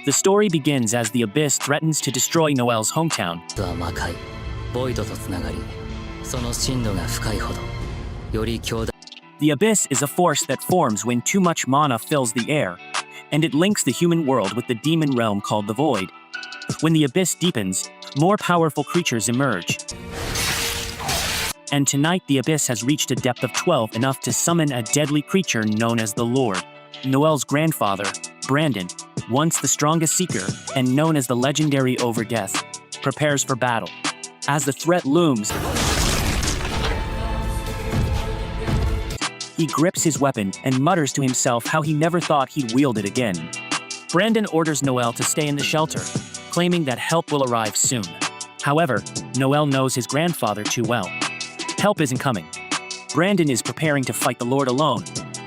The story begins as the Abyss threatens to destroy Noel's hometown. は魔界、ボイドとつながり、その深度が深いほど、より強大。The Abyss is a force that forms when too much mana fills the air, and it links the human world with the demon realm called the Void. When the Abyss deepens, more powerful creatures emerge. And tonight the Abyss has reached a depth of 12, enough to summon a deadly creature known as the Lord. Noel's grandfather, Brandon, once the strongest seeker and known as the legendary Over Death, prepares for battle. As the threat looms, he grips his weapon and mutters to himself how he never thought he'd wield it again. Brandon orders Noel to stay in the shelter, claiming that help will arrive soon. However, Noel knows his grandfather too well. Help isn't coming. Brandon is preparing to fight the Lord alone,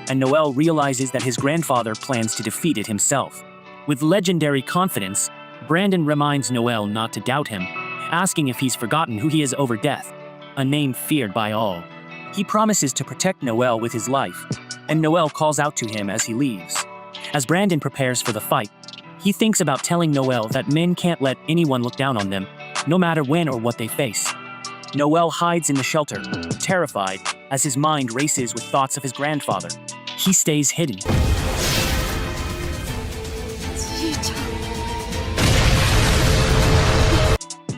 and Noel realizes that his grandfather plans to defeat it himself. With legendary confidence, Brandon reminds Noel not to doubt him, asking if he's forgotten who he is over death, a name feared by all. He promises to protect Noel with his life, and Noel calls out to him as he leaves. As Brandon prepares for the fight, he thinks about telling Noel that men can't let anyone look down on them, no matter when or what they face. Noel hides in the shelter, terrified, as his mind races with thoughts of his grandfather. He stays hidden.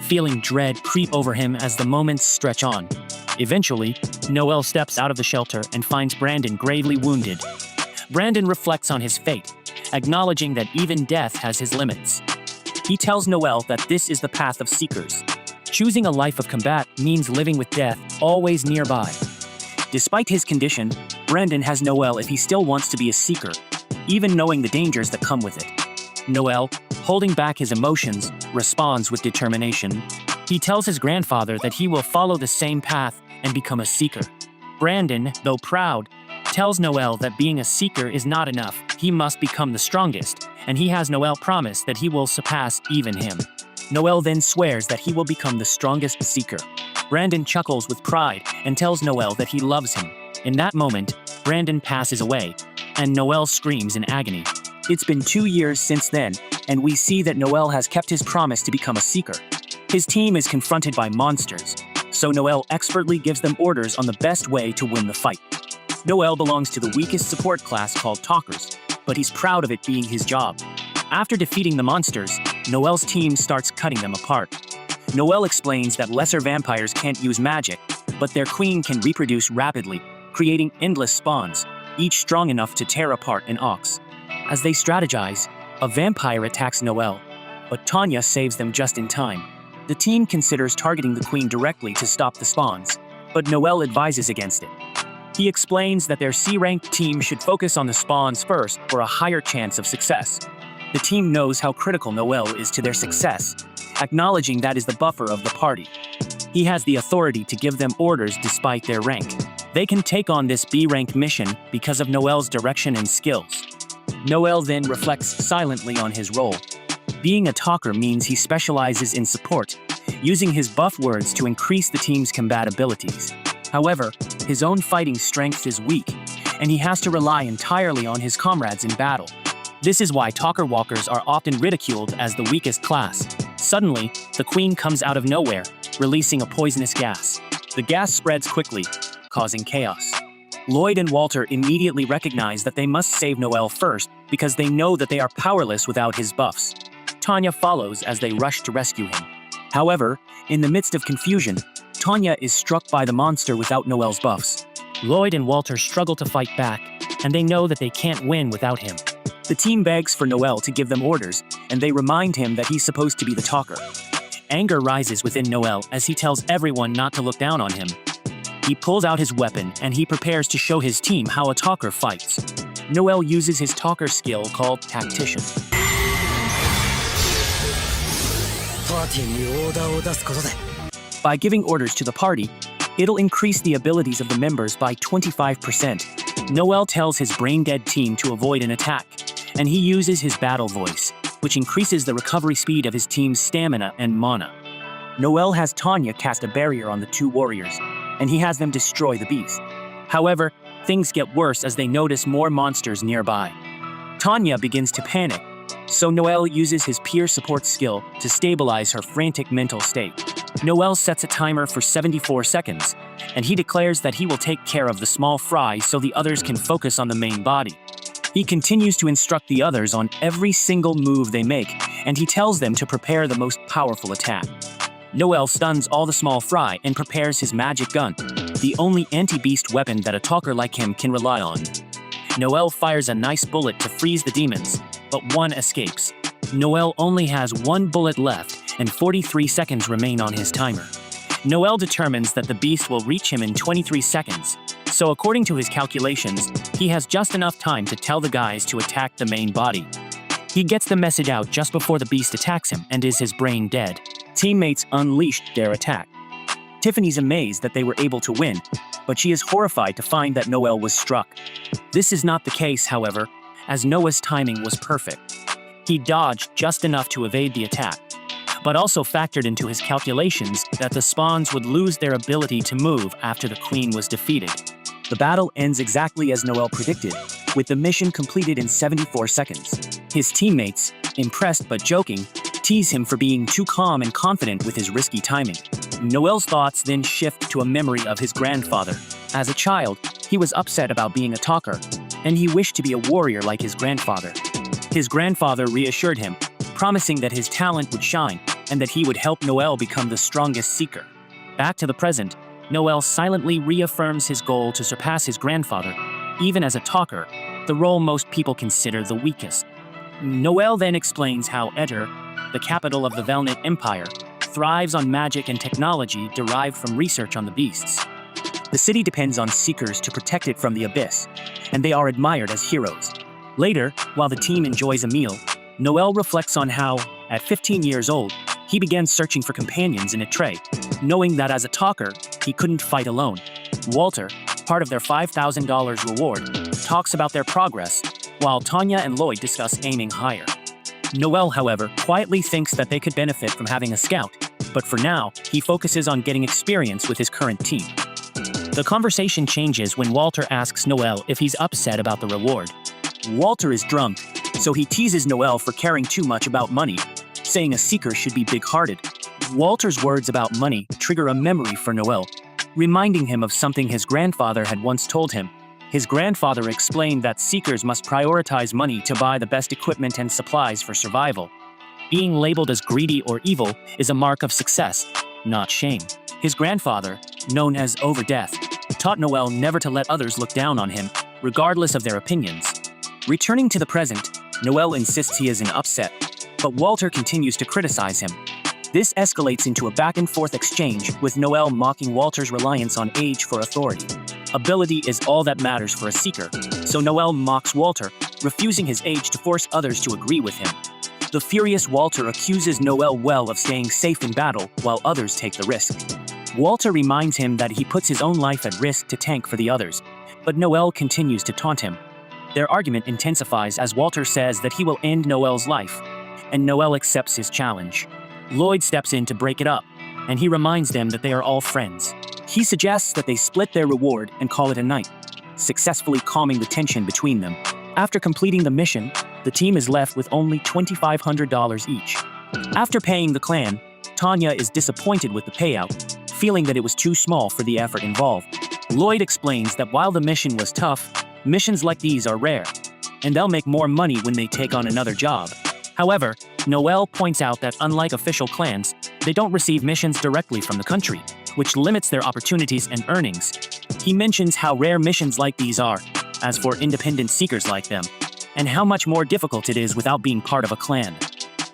Feeling dread creep over him as the moments stretch on. Eventually, Noel steps out of the shelter and finds Brandon gravely wounded. Brandon reflects on his fate, acknowledging that even death has his limits. He tells Noel that this is the path of seekers. Choosing a life of combat means living with death always nearby. Despite his condition, Brandon has Noel if he still wants to be a seeker, even knowing the dangers that come with it. Noel, holding back his emotions, responds with determination. He tells his grandfather that he will follow the same path and become a seeker. Brandon, though proud, tells Noel that being a seeker is not enough. He must become the strongest, and he has Noel promise that he will surpass even him. Noel then swears that he will become the strongest seeker. Brandon chuckles with pride and tells Noel that he loves him. In that moment, Brandon passes away, and Noel screams in agony. It's been 2 years since then, and we see that Noel has kept his promise to become a seeker. His team is confronted by monsters, so Noel expertly gives them orders on the best way to win the fight. Noel belongs to the weakest support class called Talkers, but he's proud of it being his job. After defeating the monsters, Noel's team starts cutting them apart. Noel explains that lesser vampires can't use magic, but their queen can reproduce rapidly, creating endless spawns, each strong enough to tear apart an ox. As they strategize, a vampire attacks Noel, but Tanya saves them just in time. The team considers targeting the queen directly to stop the spawns, but Noel advises against it. He explains that their C-ranked team should focus on the spawns first for a higher chance of success. The team knows how critical Noel is to their success, acknowledging that is the buffer of the party. He has the authority to give them orders despite their rank. They can take on this B-rank mission because of Noel's direction and skills. Noel then reflects silently on his role. Being a talker means he specializes in support, using his buff words to increase the team's combat abilities. However, his own fighting strength is weak, and he has to rely entirely on his comrades in battle. This is why talker walkers are often ridiculed as the weakest class. Suddenly, the queen comes out of nowhere, releasing a poisonous gas. The gas spreads quickly, causing chaos. Lloyd and Walter immediately recognize that they must save Noel first because they know that they are powerless without his buffs. Tanya follows as they rush to rescue him. However, in the midst of confusion, Tanya is struck by the monster without Noel's buffs. Lloyd and Walter struggle to fight back, and they know that they can't win without him. The team begs for Noel to give them orders, and they remind him that he's supposed to be the talker. Anger rises within Noel as he tells everyone not to look down on him. He pulls out his weapon and he prepares to show his team how a talker fights. Noel uses his talker skill called Tactician. By giving orders to the party, it'll increase the abilities of the members by 25%. Noel tells his brain-dead team to avoid an attack, and he uses his battle voice, which increases the recovery speed of his team's stamina and mana. Noel has Tanya cast a barrier on the two warriors, and he has them destroy the beast. However, things get worse as they notice more monsters nearby. Tanya begins to panic, So Noel uses his peer support skill to stabilize her frantic mental state. Noel sets a timer for 74 seconds, and he declares that he will take care of the small fry so the others can focus on the main body. He continues to instruct the others on every single move they make, and he tells them to prepare the most powerful attack. Noel stuns all the small fry and prepares his magic gun, the only anti-beast weapon that a talker like him can rely on. Noel fires a nice bullet to freeze the demons, but one escapes. Noel only has one bullet left, and 43 seconds remain on his timer. Noel determines that the beast will reach him in 23 seconds, so according to his calculations, he has just enough time to tell the guys to attack the main body. He gets the message out just before the beast attacks him and is his brain dead. Teammates unleashed their attack. Tiffany's amazed that they were able to win, but she is horrified to find that Noel was struck. This is not the case, however, as Noah's timing was perfect. He dodged just enough to evade the attack, but also factored into his calculations that the spawns would lose their ability to move after the queen was defeated. The battle ends exactly as Noel predicted, with the mission completed in 74 seconds. His teammates, impressed but joking, tease him for being too calm and confident with his risky timing. Noel's thoughts then shift to a memory of his grandfather. As a child, he was upset about being a talker, and he wished to be a warrior like his grandfather. His grandfather reassured him, promising that his talent would shine and that he would help Noel become the strongest seeker. Back to the present, Noel silently reaffirms his goal to surpass his grandfather, even as a talker, the role most people consider the weakest. Noel then explains how Etter, the capital of the Velnet Empire, thrives on magic and technology derived from research on the beasts. The city depends on seekers to protect it from the abyss, and they are admired as heroes. Later, while the team enjoys a meal, Noel reflects on how, at 15 years old, he began searching for companions in a tray, knowing that as a talker, he couldn't fight alone. Walter, part of their $5,000 reward, talks about their progress, while Tanya and Lloyd discuss aiming higher. Noel, however, quietly thinks that they could benefit from having a scout, but for now, he focuses on getting experience with his current team. The conversation changes when Walter asks Noel if he's upset about the reward. Walter is drunk, so he teases Noel for caring too much about money, saying a seeker should be big-hearted. Walter's words about money trigger a memory for Noel, reminding him of something his grandfather had once told him. His grandfather explained that seekers must prioritize money to buy the best equipment and supplies for survival. Being labeled as greedy or evil is a mark of success, not shame. His grandfather, known as Overdeath, taught Noel never to let others look down on him, regardless of their opinions. Returning to the present, Noel insists he is in upset, but Walter continues to criticize him. This escalates into a back-and-forth exchange, with Noel mocking Walter's reliance on age for authority. Ability is all that matters for a seeker, so Noel mocks Walter, refusing his age to force others to agree with him. The furious Walter accuses Noel of staying safe in battle while others take the risk. Walter reminds him that he puts his own life at risk to tank for the others, but Noel continues to taunt him. Their argument intensifies as Walter says that he will end Noel's life, and Noel accepts his challenge. Lloyd steps in to break it up, and he reminds them that they are all friends. He suggests that they split their reward and call it a night, successfully calming the tension between them. After completing the mission, the team is left with only $2,500 each. After paying the clan, Tanya is disappointed with the payout, feeling that it was too small for the effort involved. Lloyd explains that while the mission was tough, missions like these are rare, and they'll make more money when they take on another job. However, Noel points out that unlike official clans, they don't receive missions directly from the country, which limits their opportunities and earnings. He mentions how rare missions like these are, as for independent seekers like them, and how much more difficult it is without being part of a clan.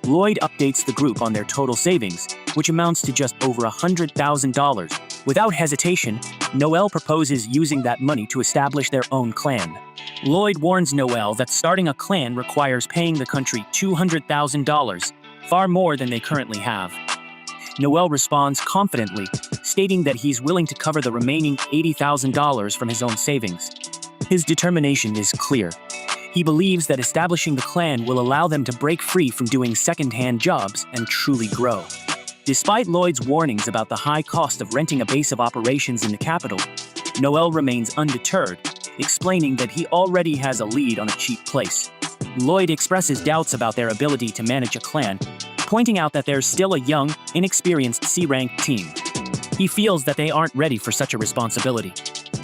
Lloyd updates the group on their total savings, which amounts to just over $100,000. Without hesitation, Noel proposes using that money to establish their own clan. Lloyd warns Noel that starting a clan requires paying the country $200,000, far more than they currently have. Noel responds confidently, stating that he's willing to cover the remaining $80,000 from his own savings. His determination is clear. He believes that establishing the clan will allow them to break free from doing second-hand jobs and truly grow. Despite Lloyd's warnings about the high cost of renting a base of operations in the capital, Noel remains undeterred, explaining that he already has a lead on a cheap place. Lloyd expresses doubts about their ability to manage a clan, pointing out that they're still a young, inexperienced C-rank team. He feels that they aren't ready for such a responsibility.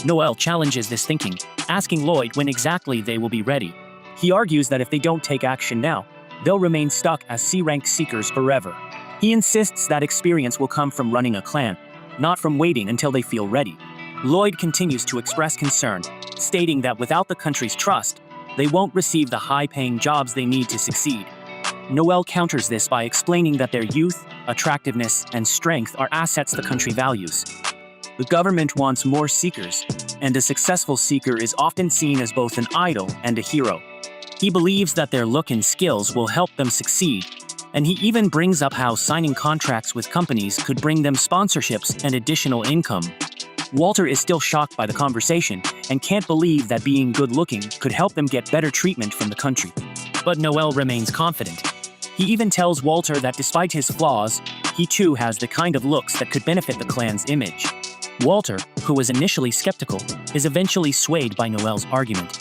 Noel challenges this thinking, asking Lloyd when exactly they will be ready. He argues that if they don't take action now, they'll remain stuck as C-rank seekers forever. He insists that experience will come from running a clan, not from waiting until they feel ready. Lloyd continues to express concern, stating that without the country's trust, they won't receive the high-paying jobs they need to succeed. Noel counters this by explaining that their youth, attractiveness, and strength are assets the country values. The government wants more seekers, and a successful seeker is often seen as both an idol and a hero. He believes that their look and skills will help them succeed, and he even brings up how signing contracts with companies could bring them sponsorships and additional income. Walter is still shocked by the conversation and can't believe that being good-looking could help them get better treatment from the country. But Noel remains confident. He even tells Walter that despite his flaws, he too has the kind of looks that could benefit the clan's image. Walter, who was initially skeptical, is eventually swayed by Noel's argument.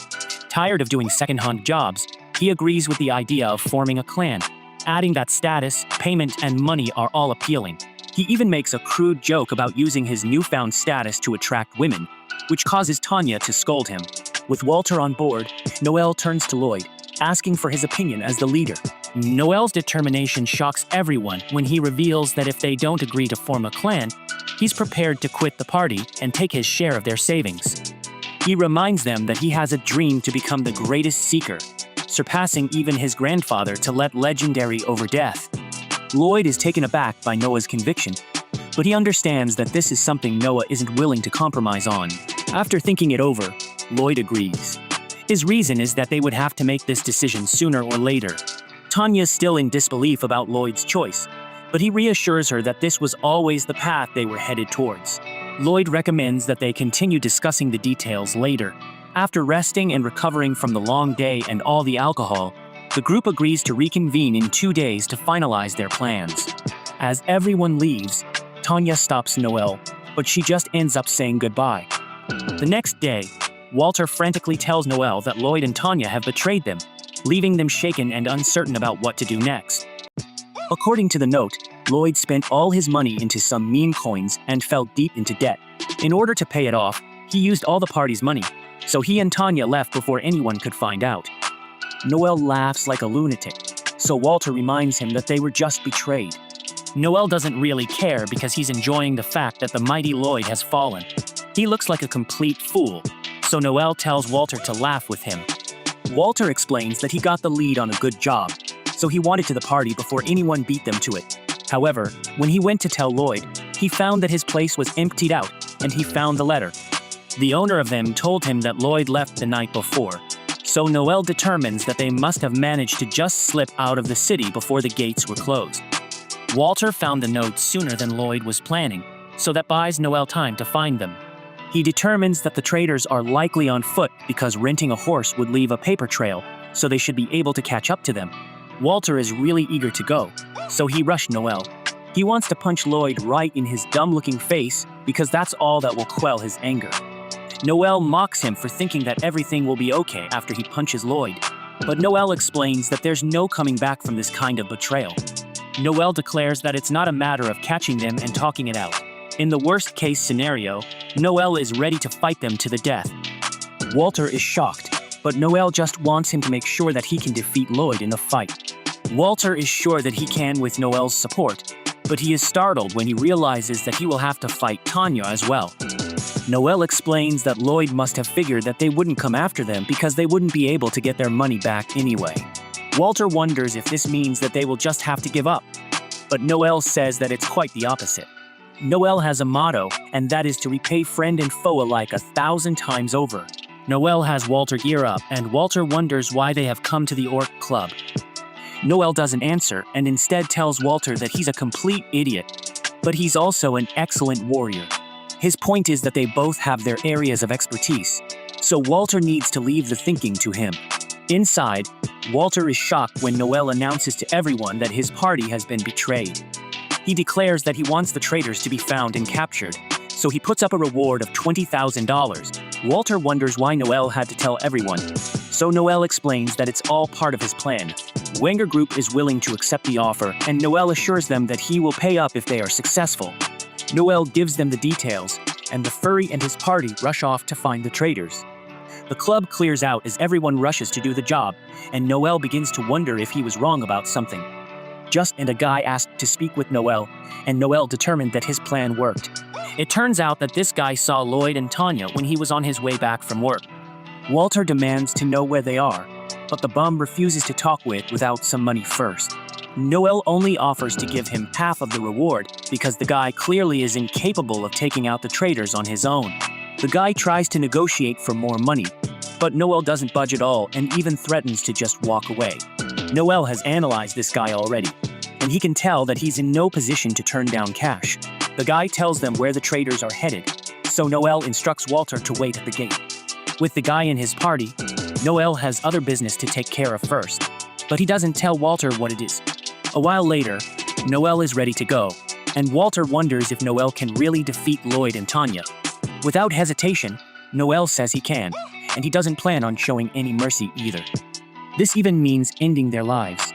Tired of doing second-hand jobs, he agrees with the idea of forming a clan, adding that status, payment, and money are all appealing. He even makes a crude joke about using his newfound status to attract women, which causes Tanya to scold him. With Walter on board, Noel turns to Lloyd, asking for his opinion as the leader. Noel's determination shocks everyone when he reveals that if they don't agree to form a clan, he's prepared to quit the party and take his share of their savings. He reminds them that he has a dream to become the greatest seeker, surpassing even his grandfather to let legendary over death. Lloyd is taken aback by Noah's conviction, but he understands that this is something Noah isn't willing to compromise on. After thinking it over, Lloyd agrees. His reason is that they would have to make this decision sooner or later. Tanya's still in disbelief about Lloyd's choice, but he reassures her that this was always the path they were headed towards. Lloyd recommends that they continue discussing the details later. After resting and recovering from the long day and all the alcohol, the group agrees to reconvene in 2 days to finalize their plans. As everyone leaves, Tanya stops Noel, but she just ends up saying goodbye. The next day, Walter frantically tells Noel that Lloyd and Tanya have betrayed them, leaving them shaken and uncertain about what to do next. According to the note, Lloyd spent all his money into some meme coins and fell deep into debt. In order to pay it off, he used all the party's money, so he and Tanya left before anyone could find out. Noel laughs like a lunatic, so Walter reminds him that they were just betrayed. Noel doesn't really care because he's enjoying the fact that the mighty Lloyd has fallen. He looks like a complete fool, so Noel tells Walter to laugh with him. Walter explains that he got the lead on a good job, so he wanted to the party before anyone beat them to it. However, when he went to tell Lloyd, he found that his place was emptied out, and he found the letter. The owner of them told him that Lloyd left the night before, so Noel determines that they must have managed to just slip out of the city before the gates were closed. Walter found the note sooner than Lloyd was planning, so that buys Noel time to find them. He determines that the traitors are likely on foot because renting a horse would leave a paper trail, so they should be able to catch up to them. Walter is really eager to go, so he rushed Noel. He wants to punch Lloyd right in his dumb-looking face because that's all that will quell his anger. Noel mocks him for thinking that everything will be okay after he punches Lloyd, but Noel explains that there's no coming back from this kind of betrayal. Noel declares that it's not a matter of catching them and talking it out. In the worst-case scenario, Noel is ready to fight them to the death. Walter is shocked, but Noel just wants him to make sure that he can defeat Lloyd in the fight. Walter is sure that he can with Noel's support, but he is startled when he realizes that he will have to fight Tanya as well. Noel explains that Lloyd must have figured that they wouldn't come after them because they wouldn't be able to get their money back anyway. Walter wonders if this means that they will just have to give up, but Noel says that it's quite the opposite. Noel has a motto, and that is to repay friend and foe alike 1,000 times over. Noel has Walter gear up, and Walter wonders why they have come to the Orc Club. Noel doesn't answer, and instead tells Walter that he's a complete idiot, but he's also an excellent warrior. His point is that they both have their areas of expertise, so Walter needs to leave the thinking to him. Inside, Walter is shocked when Noel announces to everyone that his party has been betrayed. He declares that he wants the traitors to be found and captured, so he puts up a reward of $20,000. Walter wonders why Noel had to tell everyone, So Noel explains that it's all part of his plan. Wenger Group is willing to accept the offer, and Noel assures them that he will pay up if they are successful. Noel gives them the details, and the furry and his party rush off to find the traitors. The club clears out as everyone rushes to do the job, and Noel begins to wonder if he was wrong about something. Just and a guy asked to speak with Noel, and Noel determined that his plan worked. It turns out that this guy saw Lloyd and Tanya when he was on his way back from work. Walter demands to know where they are, but the bum refuses to talk without some money first. Noel only offers to give him half of the reward because the guy clearly is incapable of taking out the traitors on his own. The guy tries to negotiate for more money, but Noel doesn't budge at all and even threatens to just walk away. Noel has analyzed this guy already, and he can tell that he's in no position to turn down cash. The guy tells them where the traitors are headed, so Noel instructs Walter to wait at the gate. With the guy in his party, Noel has other business to take care of first, but he doesn't tell Walter what it is. A while later, Noel is ready to go, and Walter wonders if Noel can really defeat Lloyd and Tanya. Without hesitation, Noel says he can, and he doesn't plan on showing any mercy either. This even means ending their lives.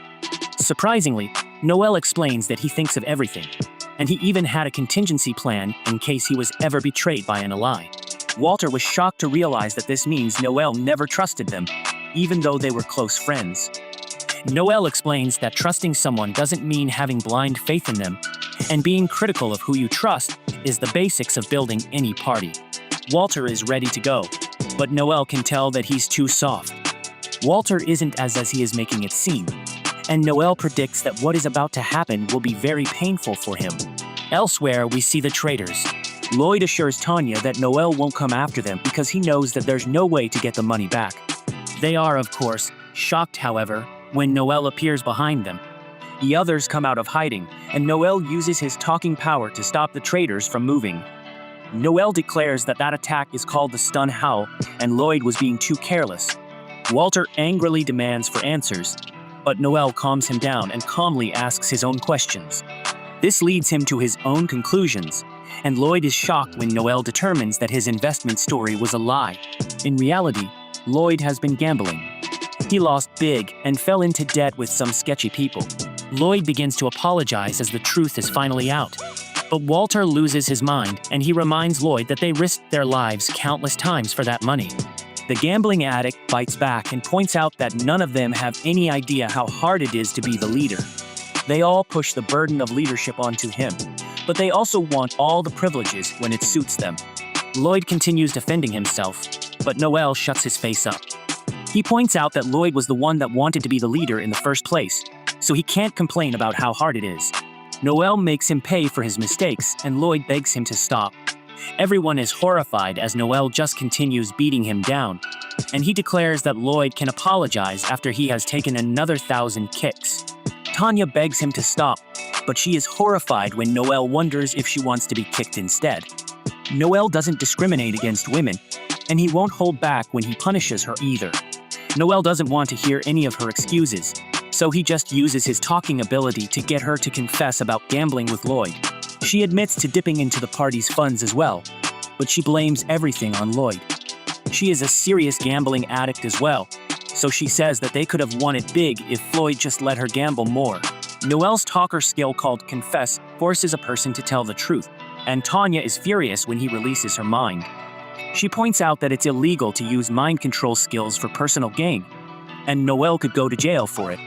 Surprisingly, Noel explains that he thinks of everything, and he even had a contingency plan in case he was ever betrayed by an ally. Walter was shocked to realize that this means Noel never trusted them, even though they were close friends. Noel explains that trusting someone doesn't mean having blind faith in them, and being critical of who you trust is the basics of building any party. Walter is ready to go, but Noel can tell that he's too soft. Walter isn't as he is making it seem, and Noel predicts that what is about to happen will be very painful for him. Elsewhere, we see the traitors. Lloyd assures Tanya that Noel won't come after them because he knows that there's no way to get the money back. They are, of course, shocked, however, when Noel appears behind them. The others come out of hiding, and Noel uses his talking power to stop the traitors from moving. Noel declares that attack is called the stun howl, and Lloyd was being too careless. Walter angrily demands for answers, but Noel calms him down and calmly asks his own questions. This leads him to his own conclusions, and Lloyd is shocked when Noel determines that his investment story was a lie. In reality, Lloyd has been gambling. He lost big and fell into debt with some sketchy people. Lloyd begins to apologize as the truth is finally out. But Walter loses his mind, and he reminds Lloyd that they risked their lives countless times for that money. The gambling addict bites back and points out that none of them have any idea how hard it is to be the leader. They all push the burden of leadership onto him, but they also want all the privileges when it suits them. Lloyd continues defending himself, but Noel shuts his face up. He points out that Lloyd was the one that wanted to be the leader in the first place, so he can't complain about how hard it is. Noel makes him pay for his mistakes, and Lloyd begs him to stop. Everyone is horrified as Noel just continues beating him down, and he declares that Lloyd can apologize after he has taken another 1,000 kicks. Tanya begs him to stop, but she is horrified when Noel wonders if she wants to be kicked instead. Noel doesn't discriminate against women, and he won't hold back when he punishes her either. Noel doesn't want to hear any of her excuses, so he just uses his talking ability to get her to confess about gambling with Lloyd. She admits to dipping into the party's funds as well, but she blames everything on Lloyd. She is a serious gambling addict as well, so she says that they could have won it big if Lloyd just let her gamble more. Noel's talker skill called confess forces a person to tell the truth, and Tanya is furious when he releases her mind. She points out that it's illegal to use mind control skills for personal gain, and Noel could go to jail for it.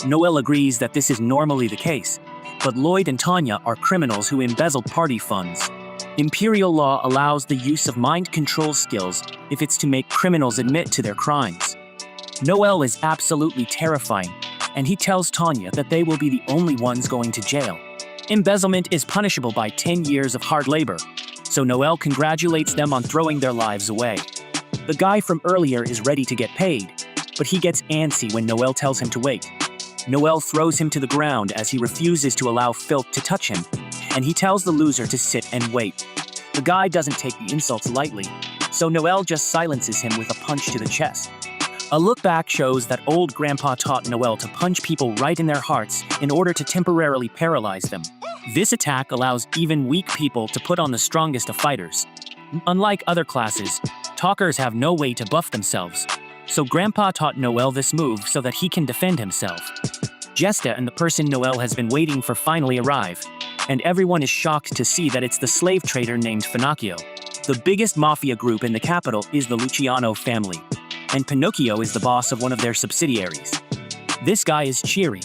Noel agrees that this is normally the case, but Lloyd and Tanya are criminals who embezzled party funds. Imperial law allows the use of mind control skills if it's to make criminals admit to their crimes. Noel is absolutely terrifying, and he tells Tanya that they will be the only ones going to jail. Embezzlement is punishable by 10 years of hard labor, so Noel congratulates them on throwing their lives away. The guy from earlier is ready to get paid, but he gets antsy when Noel tells him to wait. Noel throws him to the ground as he refuses to allow Filth to touch him, and he tells the loser to sit and wait. The guy doesn't take the insults lightly, so Noel just silences him with a punch to the chest. A look back shows that old Grandpa taught Noel to punch people right in their hearts in order to temporarily paralyze them. This attack allows even weak people to put on the strongest of fighters. Unlike other classes, talkers have no way to buff themselves. So Grandpa taught Noel this move so that he can defend himself. Jesta and the person Noel has been waiting for finally arrive, and everyone is shocked to see that it's the slave trader named Finocchio. The biggest mafia group in the capital is the Luciano family, and Pinocchio is the boss of one of their subsidiaries. This guy is cheery,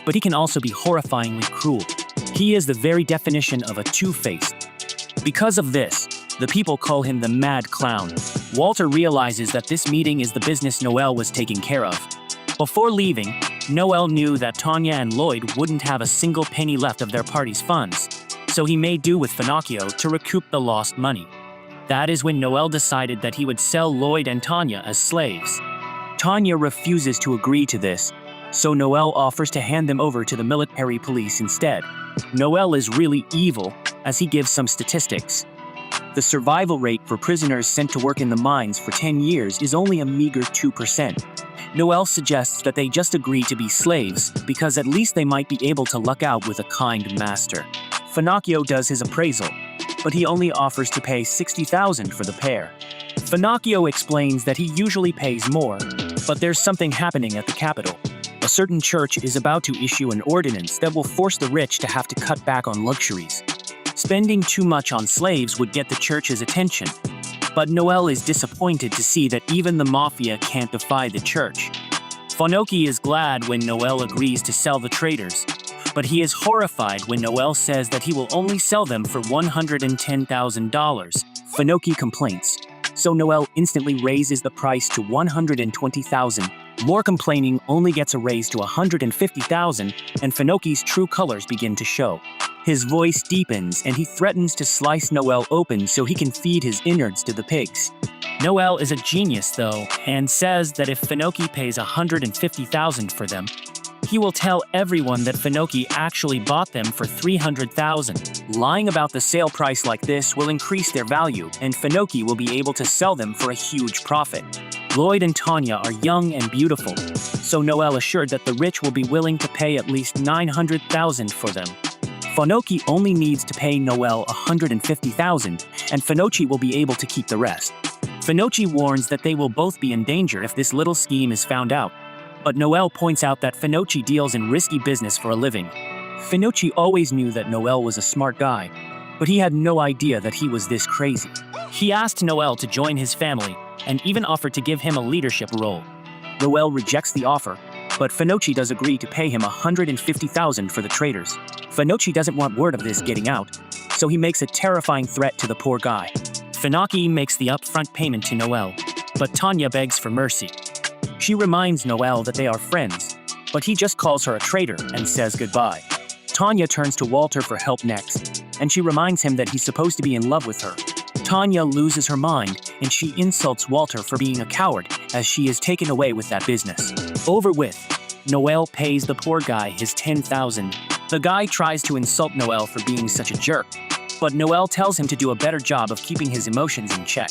but he can also be horrifyingly cruel. He is the very definition of a two-faced. Because of this, the people call him the Mad Clown. Walter realizes that this meeting is the business Noel was taking care of. Before leaving, Noel knew that Tanya and Lloyd wouldn't have a single penny left of their party's funds, so he made do with Finocchio to recoup the lost money. That is when Noel decided that he would sell Lloyd and Tanya as slaves. Tanya refuses to agree to this, so Noel offers to hand them over to the military police instead. Noel is really evil, as he gives some statistics. The survival rate for prisoners sent to work in the mines for 10 years is only a meager 2%. Noel suggests that they just agree to be slaves, because at least they might be able to luck out with a kind master. Finocchio does his appraisal, but he only offers to pay $60,000 for the pair. Finocchio explains that he usually pays more, but there's something happening at the capital. A certain church is about to issue an ordinance that will force the rich to have to cut back on luxuries. Spending too much on slaves would get the church's attention, but Noel is disappointed to see that even the mafia can't defy the church. Finocchio is glad when Noel agrees to sell the traders, but he is horrified when Noel says that he will only sell them for $110,000. Finocchio complains, so Noel instantly raises the price to $120,000. More complaining only gets a raise to $150,000, and Finocchio's true colors begin to show. His voice deepens and he threatens to slice Noel open so he can feed his innards to the pigs. Noel is a genius though, and says that if Finocchio pays $150,000 for them, he will tell everyone that Finocchio actually bought them for $300,000. Lying about the sale price like this will increase their value, and Finocchio will be able to sell them for a huge profit. Lloyd and Tanya are young and beautiful, so Noel assured that the rich will be willing to pay at least $900,000 for them. Finocchio only needs to pay Noel $150,000, and Finocchio will be able to keep the rest. Finocchio warns that they will both be in danger if this little scheme is found out, but Noel points out that Finocchio deals in risky business for a living. Finocchio always knew that Noel was a smart guy, but he had no idea that he was this crazy. He asked Noel to join his family, and even offered to give him a leadership role. Noel rejects the offer, but Finocchio does agree to pay him $150,000 for the traders. Finocchio doesn't want word of this getting out, so he makes a terrifying threat to the poor guy. Finocchio makes the upfront payment to Noel, but Tanya begs for mercy. She reminds Noel that they are friends, but he just calls her a traitor and says goodbye. Tanya turns to Walter for help next, and she reminds him that he's supposed to be in love with her. Tanya loses her mind, and she insults Walter for being a coward, as she is taken away with that business. Over with, Noel pays the poor guy his $10,000. The guy tries to insult Noel for being such a jerk, but Noel tells him to do a better job of keeping his emotions in check.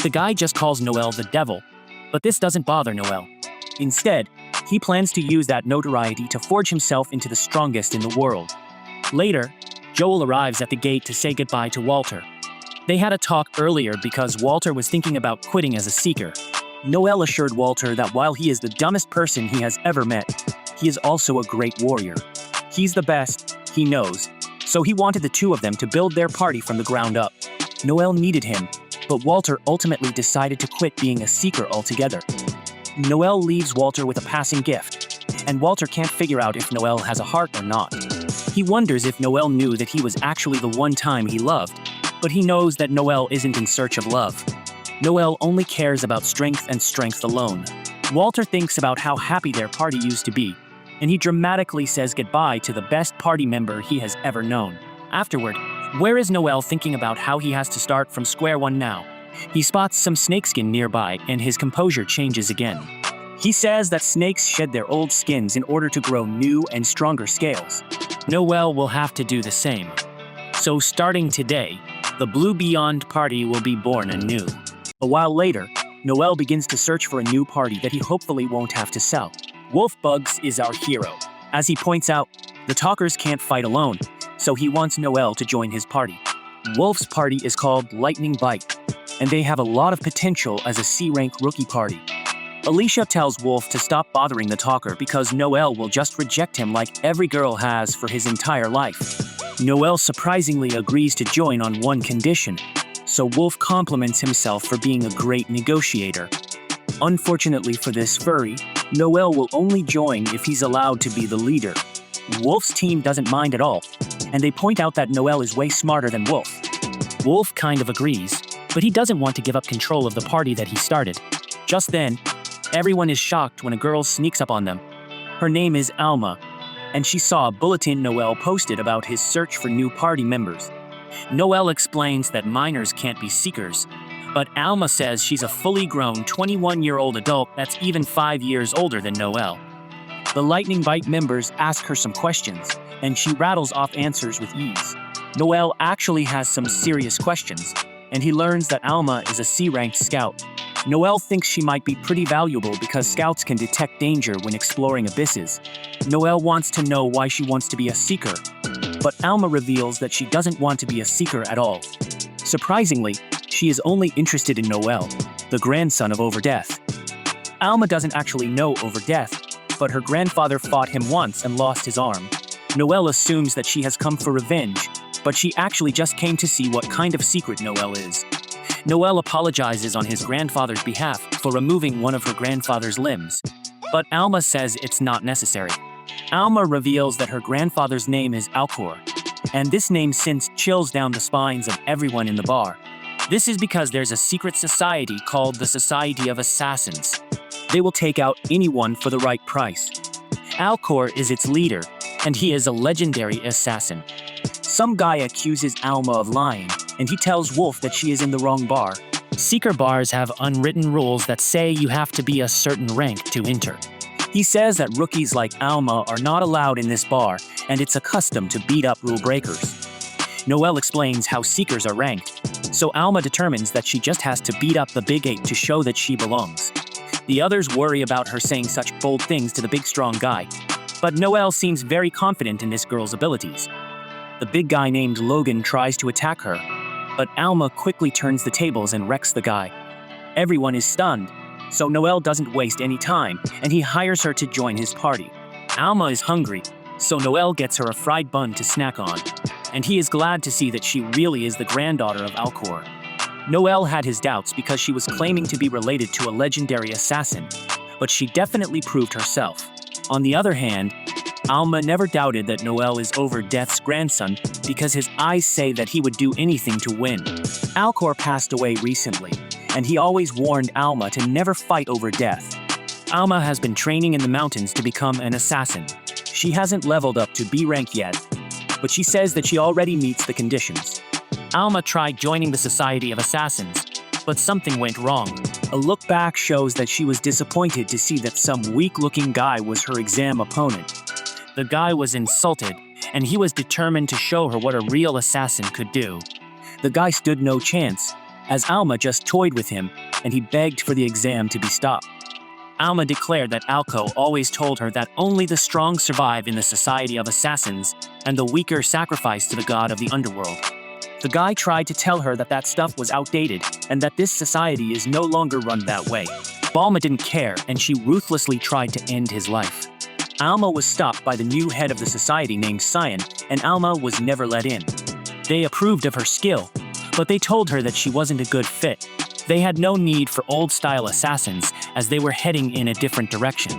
The guy just calls Noel the devil, but this doesn't bother Noel. Instead, he plans to use that notoriety to forge himself into the strongest in the world. Later, Joel arrives at the gate to say goodbye to Walter. They had a talk earlier because Walter was thinking about quitting as a seeker. Noel assured Walter that while he is the dumbest person he has ever met, he is also a great warrior. He's the best, he knows, so he wanted the two of them to build their party from the ground up. Noel needed him, but Walter ultimately decided to quit being a seeker altogether. Noel leaves Walter with a passing gift, and Walter can't figure out if Noel has a heart or not. He wonders if Noel knew that he was actually the one time he loved, but he knows that Noel isn't in search of love. Noel only cares about strength and strength alone. Walter thinks about how happy their party used to be, and he dramatically says goodbye to the best party member he has ever known. Afterward, where is Noel thinking about how he has to start from square one now? He spots some snakeskin nearby, and his composure changes again. He says that snakes shed their old skins in order to grow new and stronger scales. Noel will have to do the same. So starting today, the Blue Beyond party will be born anew. A while later, Noel begins to search for a new party that he hopefully won't have to sell. Wolfbugs is our hero. As he points out, the talkers can't fight alone, so he wants Noel to join his party. Wolf's party is called Lightning Bite, and they have a lot of potential as a C-rank rookie party. Alicia tells Wolf to stop bothering the talker because Noel will just reject him like every girl has for his entire life. Noel surprisingly agrees to join on one condition, so Wolf compliments himself for being a great negotiator. Unfortunately for this furry, Noel will only join if he's allowed to be the leader. Wolf's team doesn't mind at all, and they point out that Noel is way smarter than Wolf. Wolf kind of agrees, but he doesn't want to give up control of the party that he started. Just then, everyone is shocked when a girl sneaks up on them. Her name is Alma, and she saw a bulletin Noel posted about his search for new party members. Noel explains that minors can't be seekers, but Alma says she's a fully grown 21-year-old adult that's even 5 years older than Noel. The Lightning Bite members ask her some questions, and she rattles off answers with ease. Noel actually has some serious questions, and he learns that Alma is a C-ranked scout. Noel thinks she might be pretty valuable because scouts can detect danger when exploring abysses. Noel wants to know why she wants to be a seeker, but Alma reveals that she doesn't want to be a seeker at all. Surprisingly, she is only interested in Noel, the grandson of Overdeath. Alma doesn't actually know Overdeath, but her grandfather fought him once and lost his arm. Noel assumes that she has come for revenge, but she actually just came to see what kind of secret Noel is. Noel apologizes on his grandfather's behalf for removing one of her grandfather's limbs, but Alma says it's not necessary. Alma reveals that her grandfather's name is Alcor, and this name since chills down the spines of everyone in the bar. This is because there's a secret society called the Society of Assassins. They will take out anyone for the right price. Alcor is its leader, and he is a legendary assassin. Some guy accuses Alma of lying, and he tells Wolf that she is in the wrong bar. Seeker bars have unwritten rules that say you have to be a certain rank to enter. He says that rookies like Alma are not allowed in this bar, and it's a custom to beat up rule breakers. Noel explains how Seekers are ranked, so Alma determines that she just has to beat up the Big Eight to show that she belongs. The others worry about her saying such bold things to the big strong guy, but Noel seems very confident in this girl's abilities. The big guy named Logan tries to attack her, but Alma quickly turns the tables and wrecks the guy. Everyone is stunned, so Noel doesn't waste any time, and he hires her to join his party. Alma is hungry, so Noel gets her a fried bun to snack on, and he is glad to see that she really is the granddaughter of Alcor. Noel had his doubts because she was claiming to be related to a legendary assassin, but she definitely proved herself. On the other hand, Alma never doubted that Noel is Overdeath's grandson because his eyes say that he would do anything to win. Alcor passed away recently, and he always warned Alma to never fight Overdeath. Alma has been training in the mountains to become an assassin. She hasn't leveled up to B rank yet, but she says that she already meets the conditions. Alma tried joining the Society of Assassins, but something went wrong. A look back shows that she was disappointed to see that some weak-looking guy was her exam opponent. The guy was insulted, and he was determined to show her what a real assassin could do. The guy stood no chance, as Alma just toyed with him, and he begged for the exam to be stopped. Alma declared that Alco always told her that only the strong survive in the Society of Assassins, and the weaker sacrifice to the god of the underworld. The guy tried to tell her that that stuff was outdated, and that this society is no longer run that way. Balma didn't care, and she ruthlessly tried to end his life. Alma was stopped by the new head of the society named Cyan, and Alma was never let in. They approved of her skill, but they told her that she wasn't a good fit. They had no need for old-style assassins, as they were heading in a different direction.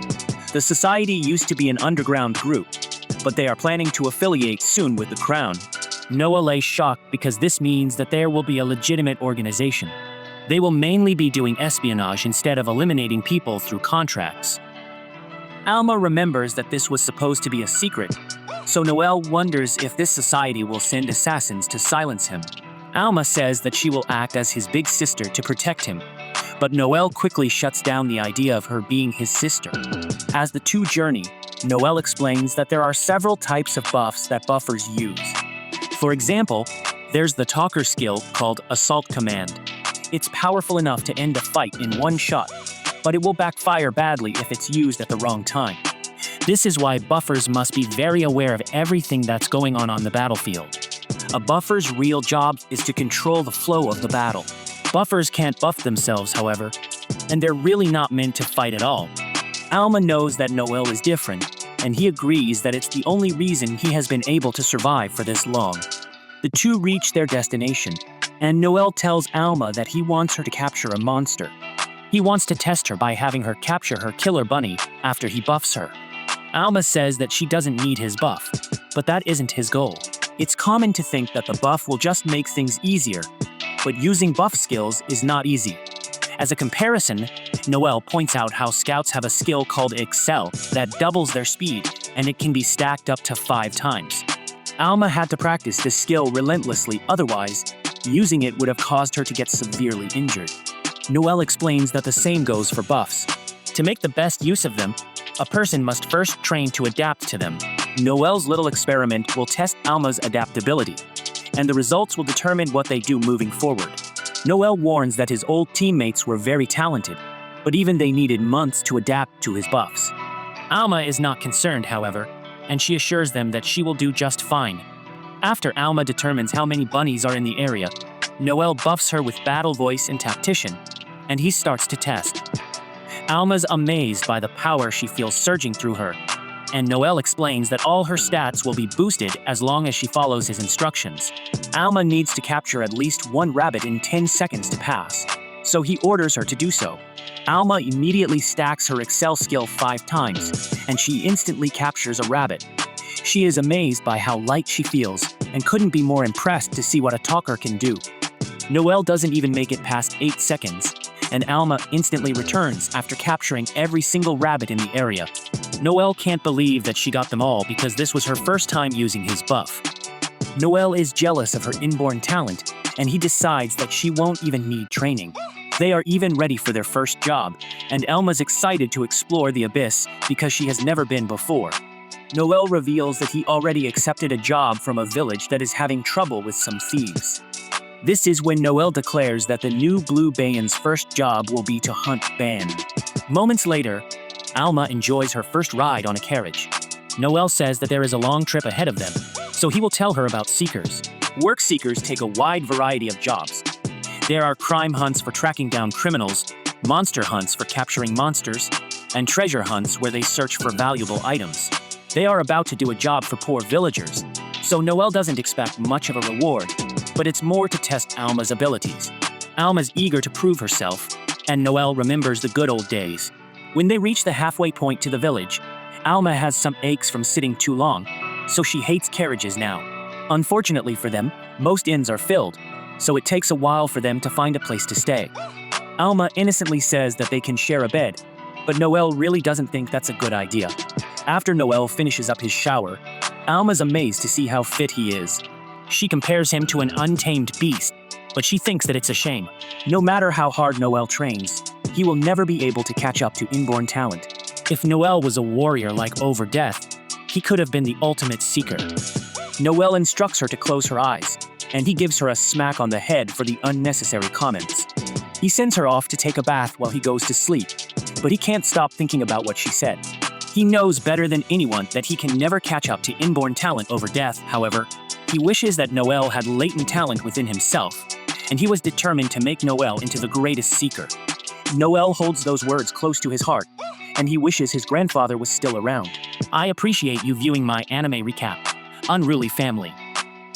The society used to be an underground group, but they are planning to affiliate soon with the Crown. Noah lay shocked because this means that there will be a legitimate organization. They will mainly be doing espionage instead of eliminating people through contracts. Alma remembers that this was supposed to be a secret, so Noel wonders if this society will send assassins to silence him. Alma says that she will act as his big sister to protect him, but Noel quickly shuts down the idea of her being his sister. As the two journey, Noel explains that there are several types of buffs that buffers use. For example, there's the talker skill called Assault Command. It's powerful enough to end a fight in one shot, but it will backfire badly if it's used at the wrong time. This is why buffers must be very aware of everything that's going on the battlefield. A buffer's real job is to control the flow of the battle. Buffers can't buff themselves, however. and they're really not meant to fight at all. Alma knows that Noel is different, and he agrees that it's the only reason he has been able to survive for this long. The two reach their destination, and Noel tells Alma that he wants her to capture a monster. He wants to test her by having her capture her killer bunny after he buffs her. Alma says that she doesn't need his buff, but that isn't his goal. It's common to think that the buff will just make things easier, but using buff skills is not easy. As a comparison, Noel points out how scouts have a skill called Excel that doubles their speed, and it can be stacked up to 5 times. Alma had to practice this skill relentlessly, otherwise, using it would have caused her to get severely injured. Noel explains that the same goes for buffs. To make the best use of them, a person must first train to adapt to them. Noel's little experiment will test Alma's adaptability, and the results will determine what they do moving forward. Noel warns that his old teammates were very talented, but even they needed months to adapt to his buffs. Alma is not concerned, however, and she assures them that she will do just fine. After Alma determines how many bunnies are in the area, Noel buffs her with battle voice and tactician, and he starts to test. Alma's amazed by the power she feels surging through her, and Noel explains that all her stats will be boosted as long as she follows his instructions. Alma needs to capture at least 1 rabbit in 10 seconds to pass, so he orders her to do so. Alma immediately stacks her Excel skill 5 times, and she instantly captures a rabbit. She is amazed by how light she feels, and couldn't be more impressed to see what a talker can do. Noel doesn't even make it past 8 seconds, and Alma instantly returns after capturing every single rabbit in the area. Noel can't believe that she got them all because this was her first time using his buff. Noel is jealous of her inborn talent, and he decides that she won't even need training. They are even ready for their first job, and Alma's excited to explore the abyss because she has never been before. Noel reveals that he already accepted a job from a village that is having trouble with some thieves. This is when Noel declares that the new Blue Bayan's first job will be to hunt Ban. Moments later, Alma enjoys her first ride on a carriage. Noel says that there is a long trip ahead of them, so he will tell her about seekers. Work seekers take a wide variety of jobs. There are crime hunts for tracking down criminals, monster hunts for capturing monsters, and treasure hunts where they search for valuable items. They are about to do a job for poor villagers, so Noel doesn't expect much of a reward, but it's more to test Alma's abilities. Alma's eager to prove herself, and Noel remembers the good old days. When they reach the halfway point to the village, Alma has some aches from sitting too long, so she hates carriages now. Unfortunately for them, most inns are filled, so it takes a while for them to find a place to stay. Alma innocently says that they can share a bed, but Noel really doesn't think that's a good idea. After Noel finishes up his shower, Alma's amazed to see how fit he is. She compares him to an untamed beast, but she thinks that it's a shame. No matter how hard Noel trains, he will never be able to catch up to inborn talent. If Noel was a warrior like Over Death, he could have been the ultimate seeker. Noel instructs her to close her eyes, and he gives her a smack on the head for the unnecessary comments. He sends her off to take a bath while he goes to sleep, but he can't stop thinking about what she said. He knows better than anyone that he can never catch up to inborn talent Over Death. However, he wishes that Noel had latent talent within himself, and he was determined to make Noel into the greatest seeker. Noel holds those words close to his heart, and he wishes his grandfather was still around. I appreciate you viewing my anime recap, Unruly Family.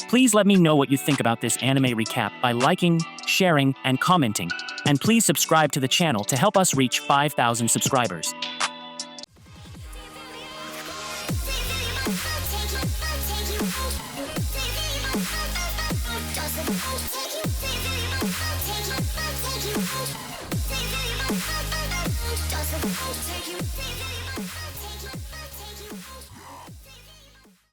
Please let me know what you think about this anime recap by liking, sharing, and commenting. And please subscribe to the channel to help us reach 5,000 subscribers. Take